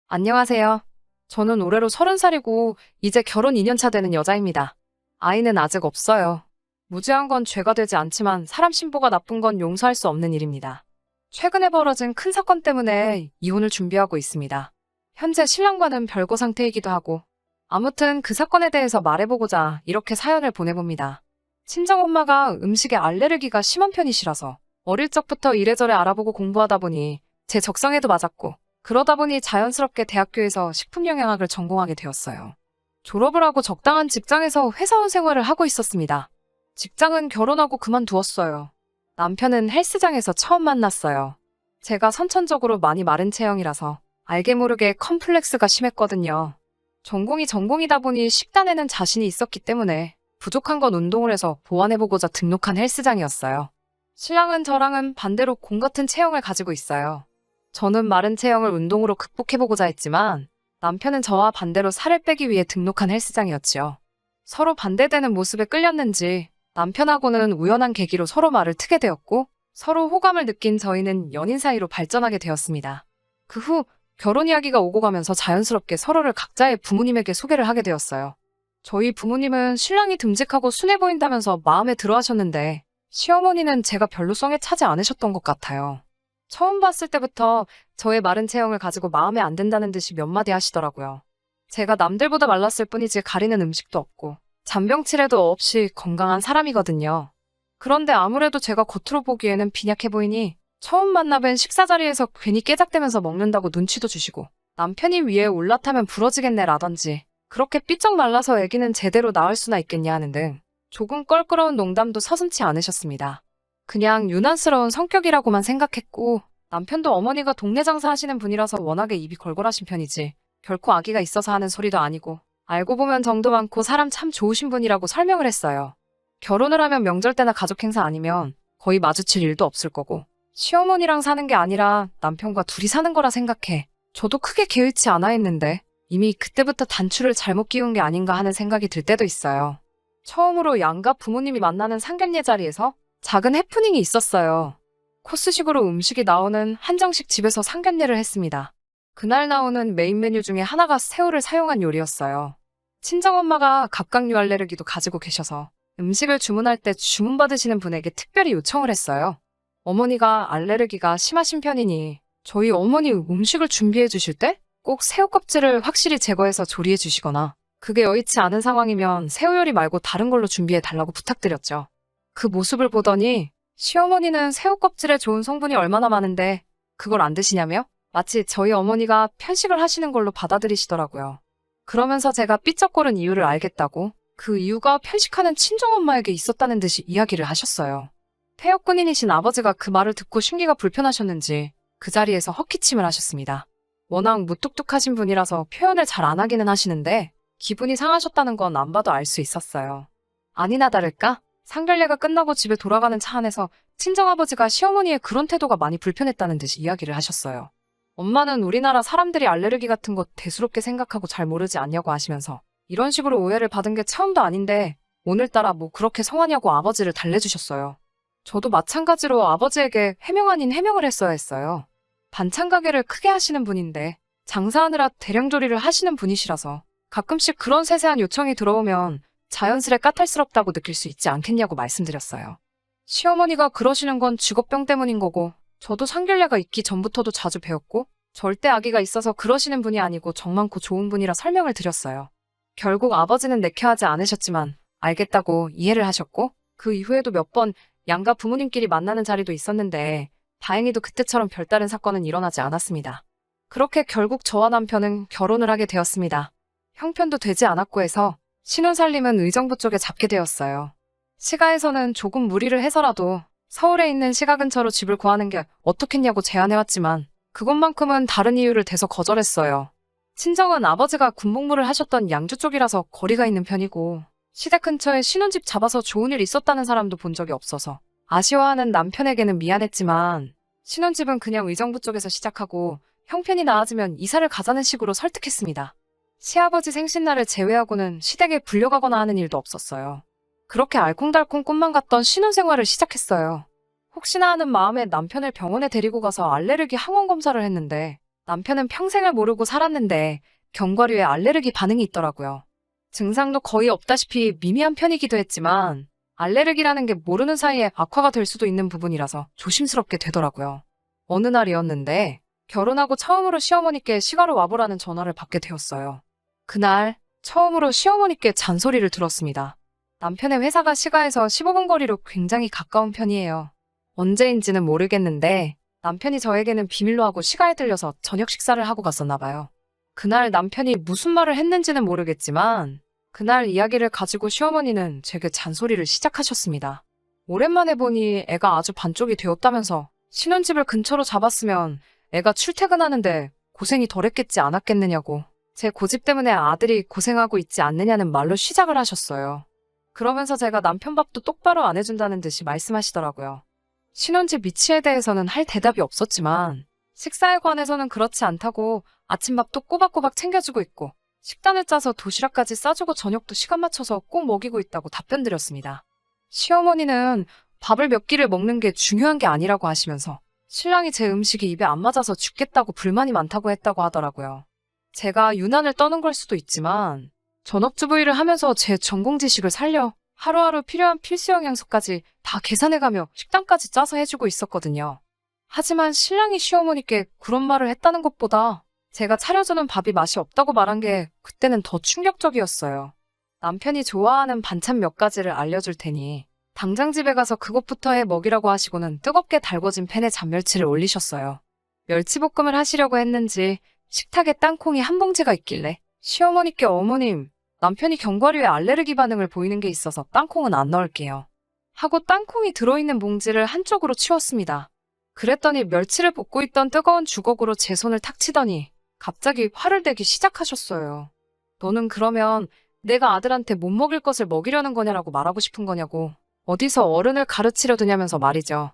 안녕하세요. 저는 올해로 30살이고 이제 결혼 2년 차 되는 여자입니다. 아이는 아직 없어요. 무죄한 건 죄가 되지 않지만 사람 신보가 나쁜 건 용서할 수 없는 일입니다. 최근에 벌어진 큰 사건 때문에 이혼을 준비하고 있습니다. 현재 신랑과는 별거 상태이기도 하고 아무튼 그 사건에 대해서 말해보고자 이렇게 사연을 보내봅니다. 친정엄마가 음식에 알레르기가 심한 편이시라서 어릴 적부터 이래저래 알아보고 공부하다 보니 제 적성에도 맞았고 그러다 보니 자연스럽게 대학교에서 식품영양학을 전공하게 되었어요. 졸업을 하고 적당한 직장에서 회사원 생활을 하고 있었습니다. 직장은 결혼하고 그만두었어요. 남편은 헬스장에서 처음 만났어요. 제가 선천적으로 많이 마른 체형이라서 알게 모르게 컴플렉스가 심했거든요. 전공이 전공이다 보니 식단에는 자신이 있었기 때문에 부족한 건 운동을 해서 보완해보고자 등록한 헬스장이었어요. 신랑은 저랑은 반대로 공 같은 체형을 가지고 있어요. 저는 마른 체형을 운동으로 극복해보고자 했지만 남편은 저와 반대로 살을 빼기 위해 등록한 헬스장이었지요. 서로 반대되는 모습에 끌렸는지 남편하고는 우연한 계기로 서로 말을 트게 되었고 서로 호감을 느낀 저희는 연인 사이로 발전하게 되었습니다. 그 후 결혼 이야기가 오고 가면서 자연스럽게 서로를 각자의 부모님에게 소개를 하게 되었어요. 저희 부모님은 신랑이 듬직하고 순해 보인다면서 마음에 들어 하셨는데 시어머니는 제가 별로 성에 차지 않으셨던 것 같아요. 처음 봤을 때부터 저의 마른 체형을 가지고 마음에 안 든다는 듯이 몇 마디 하시더라고요. 제가 남들보다 말랐을 뿐이지 가리는 음식도 없고 잔병치레도 없이 건강한 사람이거든요. 그런데 아무래도 제가 겉으로 보기에는 빈약해 보이니 처음 만나뵌 식사 자리에서 괜히 깨작대면서 먹는다고 눈치도 주시고 남편이 위에 올라타면 부러지겠네 라던지 그렇게 삐쩍 말라서 애기는 제대로 낳을 수나 있겠냐 하는 등 조금 껄끄러운 농담도 서슴지 않으셨습니다. 그냥 유난스러운 성격이라고만 생각했고 남편도 어머니가 동네 장사하시는 분이라서 워낙에 입이 걸걸하신 편이지 결코 아기가 있어서 하는 소리도 아니고 알고 보면 정도 많고 사람 참 좋으신 분이라고 설명을 했어요. 결혼을 하면 명절 때나 가족 행사 아니면 거의 마주칠 일도 없을 거고 시어머니랑 사는 게 아니라 남편과 둘이 사는 거라 생각해. 저도 크게 개의치 않아 했는데 이미 그때부터 단추를 잘못 끼운 게 아닌가 하는 생각이 들 때도 있어요. 처음으로 양가 부모님이 만나는 상견례 자리에서 작은 해프닝이 있었어요. 코스식으로 음식이 나오는 한정식 집에서 상견례를 했습니다. 그날 나오는 메인 메뉴 중에 하나가 새우를 사용한 요리였어요. 친정엄마가 갑각류 알레르기도 가지고 계셔서 음식을 주문할 때 주문받으시는 분에게 특별히 요청을 했어요. 어머니가 알레르기가 심하신 편이니 저희 어머니 음식을 준비해 주실 때 꼭 새우 껍질을 확실히 제거해서 조리해 주시거나 그게 여의치 않은 상황이면 새우 요리 말고 다른 걸로 준비해 달라고 부탁드렸죠. 그 모습을 보더니 시어머니는 새우 껍질에 좋은 성분이 얼마나 많은데 그걸 안 드시냐며 마치 저희 어머니가 편식을 하시는 걸로 받아들이시더라고요. 그러면서 제가 삐쩍거린 이유를 알겠다고 그 이유가 편식하는 친정엄마에게 있었다는 듯이 이야기를 하셨어요. 폐역군인이신 아버지가 그 말을 듣고 심기가 불편하셨는지 그 자리에서 헛기침을 하셨습니다. 워낙 무뚝뚝하신 분이라서 표현을 잘 안 하기는 하시는데 기분이 상하셨다는 건 안 봐도 알 수 있었어요. 아니나 다를까? 상견례가 끝나고 집에 돌아가는 차 안에서 친정아버지가 시어머니의 그런 태도가 많이 불편했다는 듯이 이야기를 하셨어요. 엄마는 우리나라 사람들이 알레르기 같은 거 대수롭게 생각하고 잘 모르지 않냐고 하시면서 이런 식으로 오해를 받은 게 처음도 아닌데 오늘따라 뭐 그렇게 성하냐고 아버지를 달래주셨어요. 저도 마찬가지로 아버지에게 해명 아닌 해명을 했어야 했어요. 반찬 가게를 크게 하시는 분인데 장사하느라 대량 조리를 하시는 분이시라서 가끔씩 그런 세세한 요청이 들어오면 자연스레 까탈스럽다고 느낄 수 있지 않겠냐고 말씀드렸어요. 시어머니가 그러시는 건 직업병 때문인 거고 저도 상견례가 있기 전부터도 자주 배웠고 절대 아기가 있어서 그러시는 분이 아니고 정 많고 좋은 분이라 설명을 드렸어요. 결국 아버지는 내켜하지 않으셨지만 알겠다고 이해를 하셨고 그 이후에도 몇 번 양가 부모님끼리 만나는 자리도 있었는데 다행히도 그때처럼 별다른 사건은 일어나지 않았습니다. 그렇게 결국 저와 남편은 결혼을 하게 되었습니다. 형편도 되지 않았고 해서 신혼살림은 의정부 쪽에 잡게 되었어요. 시가에서는 조금 무리를 해서라도 서울에 있는 시가 근처로 집을 구하는 게 어떻겠냐고 제안해왔지만 그것만큼은 다른 이유를 대서 거절했어요. 친정은 아버지가 군복무를 하셨던 양주 쪽이라서 거리가 있는 편이고 시댁 근처에 신혼집 잡아서 좋은 일 있었다는 사람도 본 적이 없어서 아쉬워하는 남편에게는 미안했지만 신혼집은 그냥 의정부 쪽에서 시작하고 형편이 나아지면 이사를 가자는 식으로 설득했습니다. 시아버지 생신날을 제외하고는 시댁에 불려가거나 하는 일도 없었어요. 그렇게 알콩달콩 꿈만 같던 신혼생활을 시작했어요. 혹시나 하는 마음에 남편을 병원에 데리고 가서 알레르기 항원 검사를 했는데 남편은 평생을 모르고 살았는데 견과류에 알레르기 반응이 있더라고요. 증상도 거의 없다시피 미미한 편이기도 했지만 알레르기라는 게 모르는 사이에 악화가 될 수도 있는 부분이라서 조심스럽게 되더라고요. 어느 날이었는데 결혼하고 처음으로 시어머니께 시가로 와보라는 전화를 받게 되었어요. 그날 처음으로 시어머니께 잔소리를 들었습니다. 남편의 회사가 시가에서 15분 거리로 굉장히 가까운 편이에요. 언제인지는 모르겠는데 남편이 저에게는 비밀로 하고 시가에 들려서 저녁 식사를 하고 갔었나 봐요. 그날 남편이 무슨 말을 했는지는 모르겠지만 그날 이야기를 가지고 시어머니는 제게 잔소리를 시작하셨습니다. 오랜만에 보니 애가 아주 반쪽이 되었다면서 신혼집을 근처로 잡았으면 애가 출퇴근하는데 고생이 덜했겠지 않았겠느냐고 제 고집 때문에 아들이 고생하고 있지 않느냐는 말로 시작을 하셨어요. 그러면서 제가 남편 밥도 똑바로 안 해준다는 듯이 말씀하시더라고요. 신혼집 위치에 대해서는 할 대답이 없었지만 식사에 관해서는 그렇지 않다고 아침밥도 꼬박꼬박 챙겨주고 있고 식단을 짜서 도시락까지 싸주고 저녁도 시간 맞춰서 꼭 먹이고 있다고 답변드렸습니다. 시어머니는 밥을 몇 끼를 먹는 게 중요한 게 아니라고 하시면서 신랑이 제 음식이 입에 안 맞아서 죽겠다고 불만이 많다고 했다고 하더라고요. 제가 유난을 떠는 걸 수도 있지만 전업주부 일을 하면서 제 전공 지식을 살려 하루하루 필요한 필수 영양소까지 다 계산해가며 식단까지 짜서 해주고 있었거든요. 하지만 신랑이 시어머니께 그런 말을 했다는 것보다 제가 차려주는 밥이 맛이 없다고 말한 게 그때는 더 충격적이었어요. 남편이 좋아하는 반찬 몇 가지를 알려줄 테니 당장 집에 가서 그것부터 해 먹이라고 하시고는 뜨겁게 달궈진 팬에 잔멸치를 올리셨어요. 멸치볶음을 하시려고 했는지 식탁에 땅콩이 한 봉지가 있길래 시어머니께 어머님, 남편이 견과류에 알레르기 반응을 보이는 게 있어서 땅콩은 안 넣을게요. 하고 땅콩이 들어있는 봉지를 한쪽으로 치웠습니다. 그랬더니 멸치를 볶고 있던 뜨거운 주걱으로 제 손을 탁 치더니 갑자기 화를 내기 시작하셨어요. 너는 그러면 내가 아들한테 못 먹일 것을 먹이려는 거냐라고 말하고 싶은 거냐고 어디서 어른을 가르치려 드냐면서 말이죠.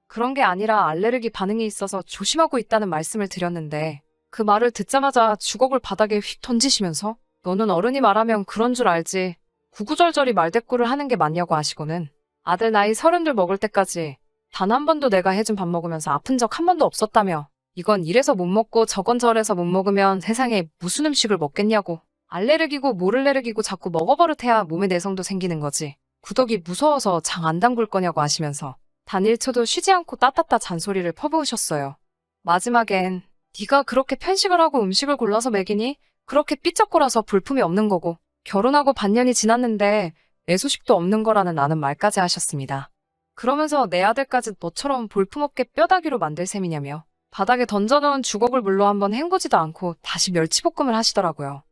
그런 게 아니라 알레르기 반응이 있어서 조심하고 있다는 말씀을 드렸는데 그 말을 듣자마자 주걱을 바닥에 휙 던지시면서 너는 어른이 말하면 그런 줄 알지 구구절절히 말대꾸를 하는 게 맞냐고 하시고는 아들 나이 32 먹을 때까지 단 한 번도 내가 해준 밥 먹으면서 아픈 적 한 번도 없었다며 이건 이래서 못 먹고 저건 저래서 못 먹으면 세상에 무슨 음식을 먹겠냐고 알레르기고 모를레르기고 자꾸 먹어버릇해야 몸에 내성도 생기는 거지 구더기 무서워서 장 안 담글 거냐고 하시면서 단 1초도 쉬지 않고 따따따 잔소리를 퍼부으셨어요. 마지막엔 네가 그렇게 편식을 하고 음식을 골라서 먹이니 그렇게 삐쩍거려서 볼품이 없는 거고 결혼하고 반년이 지났는데 애소식도 없는 거라는 나는 말까지 하셨습니다. 그러면서 내 아들까지 너처럼 볼품없게 뼈다귀로 만들 셈이냐며 바닥에 던져놓은 주걱을 물로 한번 헹구지도 않고 다시 멸치볶음을 하시더라고요.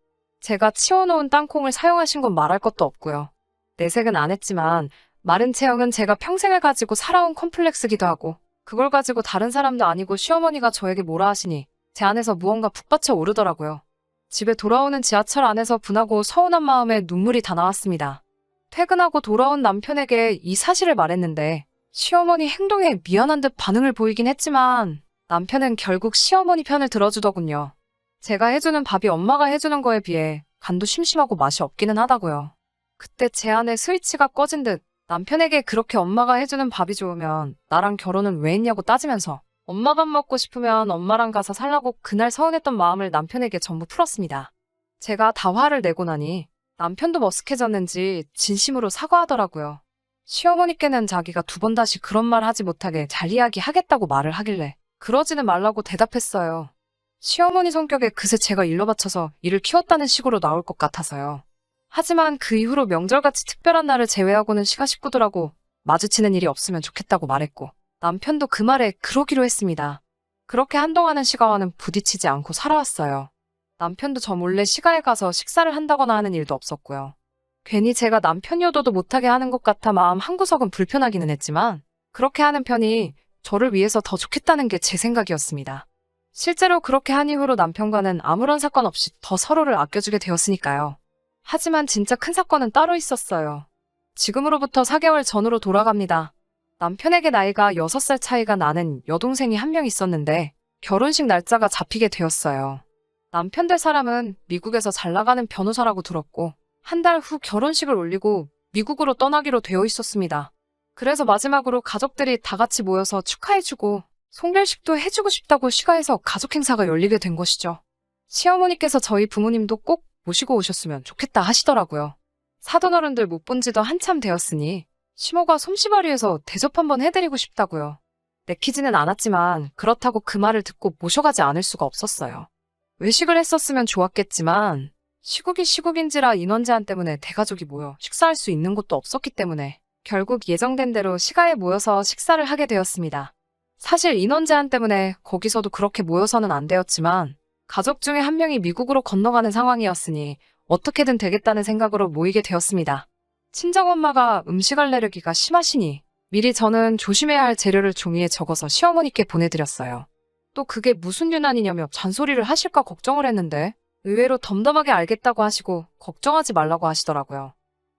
제가 치워놓은 땅콩을 사용하신 건 말할 것도 없고요. 내색은 안 했지만 마른 체형은 제가 평생을 가지고 살아온 컴플렉스기도 하고 그걸 가지고 다른 사람도 아니고 시어머니가 저에게 뭐라 하시니 제 안에서 무언가 북받쳐 오르더라고요. 집에 돌아오는 지하철 안에서 분하고 서운한 마음에 눈물이 다 나왔습니다. 퇴근하고 돌아온 남편에게 이 사실을 말했는데 시어머니 행동에 미안한 듯 반응을 보이긴 했지만 남편은 결국 시어머니 편을 들어주더군요. 제가 해주는 밥이 엄마가 해주는 거에 비해 간도 심심하고 맛이 없기는 하다고요. 그때 제 안에 스위치가 꺼진 듯 남편에게 그렇게 엄마가 해주는 밥이 좋으면 나랑 결혼은 왜 했냐고 따지면서 엄마 밥 먹고 싶으면 엄마랑 가서 살라고 그날 서운했던 마음을 남편에게 전부 풀었습니다. 제가 다 화를 내고 나니 남편도 머쓱해졌는지 진심으로 사과하더라고요. 시어머니께는 자기가 2번 다시 그런 말 하지 못하게 잘 이야기하겠다고 말을 하길래 그러지는 말라고 대답했어요. 시어머니 성격에 그새 제가 일러 바쳐서 일을 키웠다는 식으로 나올 것 같아서요. 하지만 그 이후로 명절같이 특별한 날을 제외하고는 시가 식구들하고 마주치는 일이 없으면 좋겠다고 말했고 남편도 그 말에 그러기로 했습니다. 그렇게 한동안은 시가와는 부딪히지 않고 살아왔어요. 남편도 저 몰래 시가에 가서 식사를 한다거나 하는 일도 없었고요. 괜히 제가 남편 효도도 못하게 하는 것 같아 마음 한구석은 불편하기는 했지만 그렇게 하는 편이 저를 위해서 더 좋겠다는 게 제 생각이었습니다. 실제로 그렇게 한 이후로 남편과는 아무런 사건 없이 더 서로를 아껴주게 되었으니까요. 하지만 진짜 큰 사건은 따로 있었어요. 지금으로부터 4개월 전으로 돌아갑니다. 남편에게 나이가 6살 차이가 나는 여동생이 한 명 있었는데 결혼식 날짜가 잡히게 되었어요. 남편 될 사람은 미국에서 잘 나가는 변호사라고 들었고 한 달 후 결혼식을 올리고 미국으로 떠나기로 되어 있었습니다. 그래서 마지막으로 가족들이 다 같이 모여서 축하해주고 송별식도 해주고 싶다고 시가에서 가족 행사가 열리게 된 것이죠. 시어머니께서 저희 부모님도 꼭 모시고 오셨으면 좋겠다 하시더라고요. 사돈어른들 못 본 지도 한참 되었으니 시모가 솜씨발휘해서 대접 한번 해드리고 싶다고요. 내키지는 않았지만 그렇다고 그 말을 듣고 모셔가지 않을 수가 없었어요. 외식을 했었으면 좋았겠지만 시국이 시국인지라 인원 제한 때문에 대가족이 모여 식사할 수 있는 곳도 없었기 때문에 결국 예정된 대로 시가에 모여서 식사를 하게 되었습니다. 사실 인원 제한 때문에 거기서도 그렇게 모여서는 안 되었지만 가족 중에 한 명이 미국으로 건너가는 상황이었으니 어떻게든 되겠다는 생각으로 모이게 되었습니다. 친정엄마가 음식 알레르기가 심하시니 미리 저는 조심해야 할 재료를 종이에 적어서 시어머니께 보내드렸어요. 또 그게 무슨 유난이냐며 잔소리를 하실까 걱정을 했는데 의외로 덤덤하게 알겠다고 하시고 걱정하지 말라고 하시더라고요.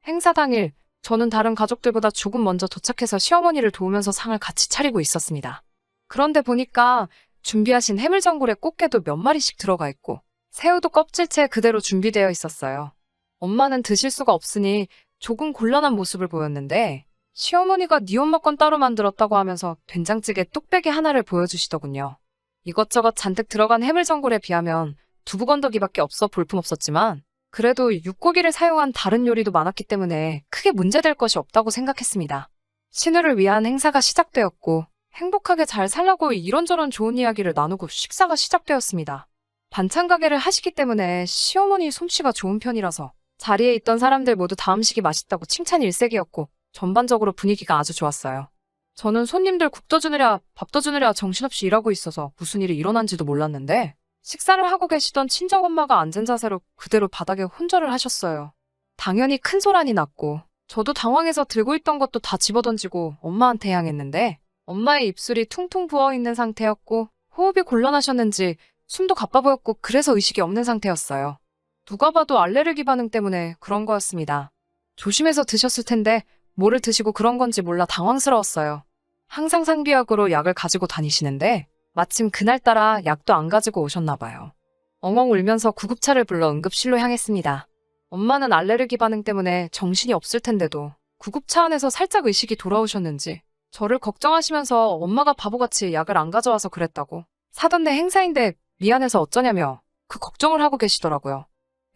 행사 당일 저는 다른 가족들보다 조금 먼저 도착해서 시어머니를 도우면서 상을 같이 차리고 있었습니다. 그런데 보니까 준비하신 해물전골에 꽃게도 몇 마리씩 들어가 있고 새우도 껍질째 그대로 준비되어 있었어요. 엄마는 드실 수가 없으니 조금 곤란한 모습을 보였는데 시어머니가 네 엄마 건 따로 만들었다고 하면서 된장찌개 뚝배기 하나를 보여주시더군요. 이것저것 잔뜩 들어간 해물전골에 비하면 두부 건더기밖에 없어 볼품없었지만 그래도 육고기를 사용한 다른 요리도 많았기 때문에 크게 문제될 것이 없다고 생각했습니다. 신우를 위한 행사가 시작되었고 행복하게 잘 살라고 이런저런 좋은 이야기를 나누고 식사가 시작되었습니다. 반찬 가게를 하시기 때문에 시어머니 솜씨가 좋은 편이라서 자리에 있던 사람들 모두 다 음식이 맛있다고 칭찬 일색이었고 전반적으로 분위기가 아주 좋았어요. 저는 손님들 국도 주느랴 밥도 주느랴 정신없이 일하고 있어서 무슨 일이 일어난지도 몰랐는데 식사를 하고 계시던 친정엄마가 앉은 자세로 그대로 바닥에 혼절을 하셨어요. 당연히 큰 소란이 났고 저도 당황해서 들고 있던 것도 다 집어던지고 엄마한테 향했는데 엄마의 입술이 퉁퉁 부어있는 상태였고 호흡이 곤란하셨는지 숨도 가빠 보였고 그래서 의식이 없는 상태였어요. 누가 봐도 알레르기 반응 때문에 그런 거였습니다. 조심해서 드셨을 텐데 뭐를 드시고 그런 건지 몰라 당황스러웠어요. 항상 상비약으로 약을 가지고 다니시는데 마침 그날따라 약도 안 가지고 오셨나 봐요. 엉엉 울면서 구급차를 불러 응급실로 향했습니다. 엄마는 알레르기 반응 때문에 정신이 없을 텐데도 구급차 안에서 살짝 의식이 돌아오셨는지 저를 걱정하시면서 엄마가 바보같이 약을 안 가져와서 그랬다고 사돈 내 행사인데 미안해서 어쩌냐며 그 걱정을 하고 계시더라고요.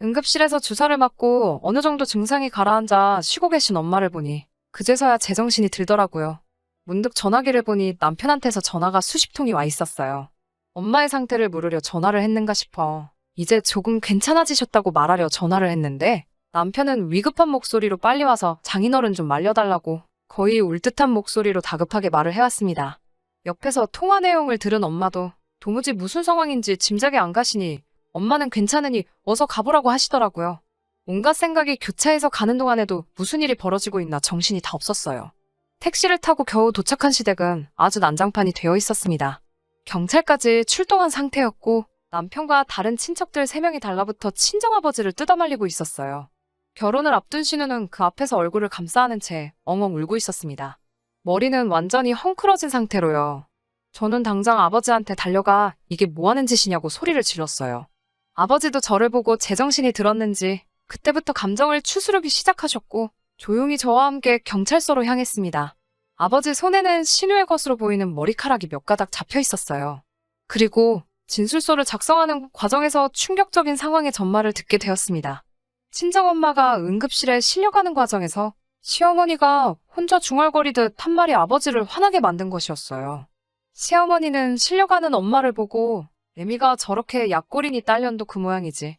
응급실에서 주사를 맞고 어느 정도 증상이 가라앉아 쉬고 계신 엄마를 보니 그제서야 제정신이 들더라고요. 문득 전화기를 보니 남편한테서 전화가 수십 통이 와 있었어요. 엄마의 상태를 물으려 전화를 했는가 싶어 이제 조금 괜찮아지셨다고 말하려 전화를 했는데 남편은 위급한 목소리로 빨리 와서 장인어른 좀 말려달라고 거의 울 듯한 목소리로 다급하게 말을 해왔습니다. 옆에서 통화 내용을 들은 엄마도 도무지 무슨 상황인지 짐작이 안 가시니 엄마는 괜찮으니 어서 가보라고 하시더라고요. 온갖 생각이 교차해서 가는 동안에도 무슨 일이 벌어지고 있나 정신이 다 없었어요. 택시를 타고 겨우 도착한 시댁은 아주 난장판이 되어 있었습니다. 경찰까지 출동한 상태였고 남편과 다른 친척들 3명이 달라붙어 친정아버지를 뜯어말리고 있었어요. 결혼을 앞둔 신우는 그 앞에서 얼굴을 감싸 안은 채 엉엉 울고 있었습니다. 머리는 완전히 헝클어진 상태로요. 저는 당장 아버지한테 달려가 이게 뭐하는 짓이냐고 소리를 질렀어요. 아버지도 저를 보고 제정신이 들었는지 그때부터 감정을 추스르기 시작하셨고 조용히 저와 함께 경찰서로 향했습니다. 아버지 손에는 신우의 것으로 보이는 머리카락이 몇 가닥 잡혀 있었어요. 그리고 진술서를 작성하는 과정에서 충격적인 상황의 전말을 듣게 되었습니다. 친정엄마가 응급실에 실려가는 과정에서 시어머니가 혼자 중얼거리듯 한 말이 아버지를 화나게 만든 것이었어요. 시어머니는 실려가는 엄마를 보고 애미가 저렇게 약골이니 딸년도 그 모양이지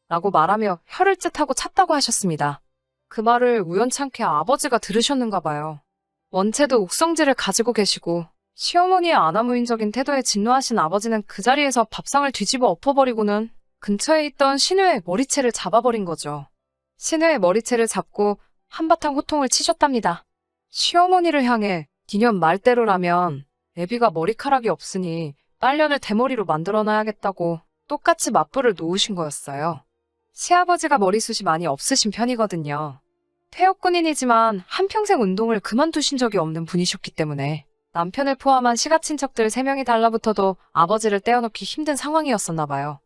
라고 말하며 혀를 쯧하고 찼다고 하셨습니다. 그 말을 우연찮게 아버지가 들으셨는가 봐요. 원체도 욱성질을 가지고 계시고 시어머니의 아나무인적인 태도에 진노하신 아버지는 그 자리에서 밥상을 뒤집어 엎어버리고는 근처에 있던 신우의 머리채를 잡아버린 거죠. 신우의 머리채를 잡고 한바탕 호통을 치셨답니다. 시어머니를 향해 니년 말대로라면 애비가 머리카락이 없으니 딸년을 대머리로 만들어놔야겠다고 똑같이 맞불을 놓으신 거였어요. 시아버지가 머리숱이 많이 없으신 편이거든요. 퇴역군인이지만 한평생 운동을 그만두신 적이 없는 분이셨기 때문에 남편을 포함한 시가친척들 3명이 달라붙어도 아버지를 떼어놓기 힘든 상황이었었나 봐요.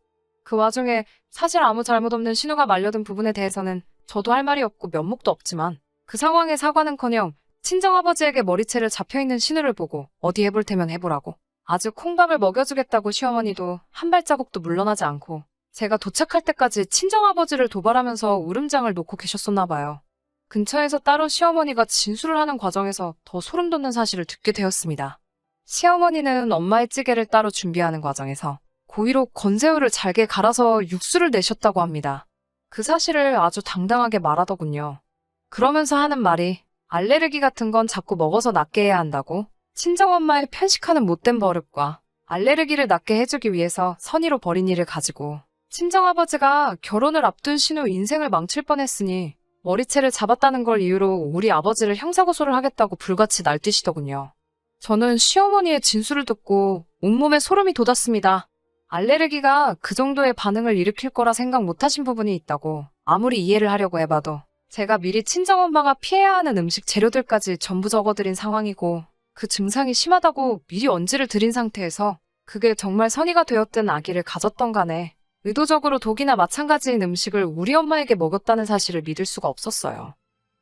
그 와중에 사실 아무 잘못 없는 신우가 말려든 부분에 대해서는 저도 할 말이 없고 면목도 없지만 그 상황에 사과는커녕 친정아버지에게 머리채를 잡혀있는 신우를 보고 어디 해볼 테면 해보라고 아주 콩밥을 먹여주겠다고 시어머니도 한 발자국도 물러나지 않고 제가 도착할 때까지 친정아버지를 도발하면서 울음장을 놓고 계셨었나 봐요. 근처에서 따로 시어머니가 진술을 하는 과정에서 더 소름 돋는 사실을 듣게 되었습니다. 시어머니는 엄마의 찌개를 따로 준비하는 과정에서 고의로 건새우를 잘게 갈아서 육수를 내셨다고 합니다. 그 사실을 아주 당당하게 말하더군요. 그러면서 하는 말이 알레르기 같은 건 자꾸 먹어서 낫게 해야 한다고, 친정엄마의 편식하는 못된 버릇과 알레르기를 낫게 해주기 위해서 선의로 벌인 일을 가지고 친정아버지가 결혼을 앞둔 신우 인생을 망칠 뻔했으니 머리채를 잡았다는 걸 이유로 우리 아버지를 형사고소를 하겠다고 불같이 날뛰시더군요. 저는 시어머니의 진술을 듣고 온몸에 소름이 돋았습니다. 알레르기가 그 정도의 반응을 일으킬 거라 생각 못하신 부분이 있다고 아무리 이해를 하려고 해봐도 제가 미리 친정엄마가 피해야 하는 음식 재료들까지 전부 적어드린 상황이고 그 증상이 심하다고 미리 언지를 드린 상태에서 그게 정말 선의가 되었든 아기를 가졌던 간에 의도적으로 독이나 마찬가지인 음식을 우리 엄마에게 먹였다는 사실을 믿을 수가 없었어요.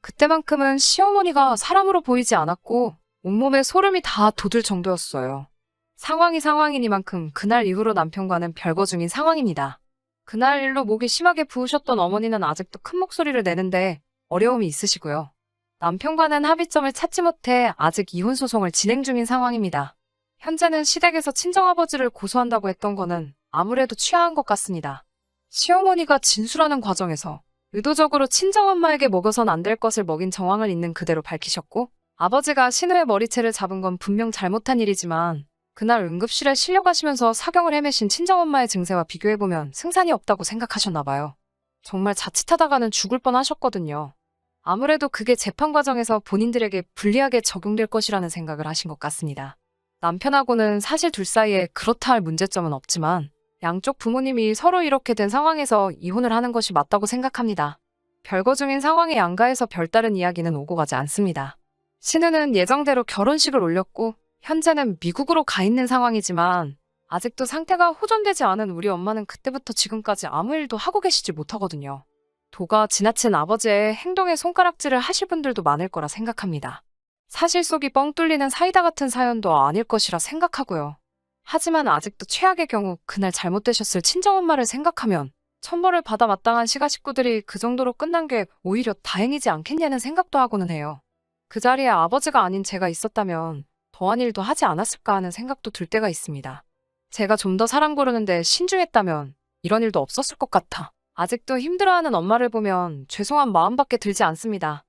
그때만큼은 시어머니가 사람으로 보이지 않았고 온몸에 소름이 다 돋을 정도였어요. 상황이 상황이니만큼 그날 이후로 남편과는 별거 중인 상황입니다. 그날 일로 목이 심하게 부으셨던 어머니는 아직도 큰 목소리를 내는데 어려움이 있으시고요. 남편과는 합의점을 찾지 못해 아직 이혼 소송을 진행 중인 상황입니다. 현재는 시댁에서 친정아버지를 고소한다고 했던 거는 아무래도 취하한 것 같습니다. 시어머니가 진술하는 과정에서 의도적으로 친정엄마에게 먹어선 안 될 것을 먹인 정황을 있는 그대로 밝히셨고, 아버지가 신우의 머리채를 잡은 건 분명 잘못한 일이지만 그날 응급실에 실려가시면서 사경을 헤매신 친정엄마의 증세와 비교해보면 승산이 없다고 생각하셨나 봐요. 정말 자칫하다가는 죽을 뻔하셨거든요. 아무래도 그게 재판 과정에서 본인들에게 불리하게 적용될 것이라는 생각을 하신 것 같습니다. 남편하고는 사실 둘 사이에 그렇다 할 문제점은 없지만 양쪽 부모님이 서로 이렇게 된 상황에서 이혼을 하는 것이 맞다고 생각합니다. 별거 중인 상황에 양가에서 별다른 이야기는 오고 가지 않습니다. 신우는 예정대로 결혼식을 올렸고 현재는 미국으로 가 있는 상황이지만 아직도 상태가 호전되지 않은 우리 엄마는 그때부터 지금까지 아무 일도 하고 계시지 못하거든요. 도가 지나친 아버지의 행동에 손가락질을 하실 분들도 많을 거라 생각합니다. 사실 속이 뻥 뚫리는 사이다 같은 사연도 아닐 것이라 생각하고요. 하지만 아직도 최악의 경우 그날 잘못되셨을 친정엄마를 생각하면 천벌을 받아 마땅한 시가 식구들이 그 정도로 끝난 게 오히려 다행이지 않겠냐는 생각도 하고는 해요. 그 자리에 아버지가 아닌 제가 있었다면 더한 일도 하지 않았을까 하는 생각도 들 때가 있습니다. 제가 좀 더 사람 고르는데 신중했다면 이런 일도 없었을 것 같아. 아직도 힘들어하는 엄마를 보면 죄송한 마음밖에 들지 않습니다.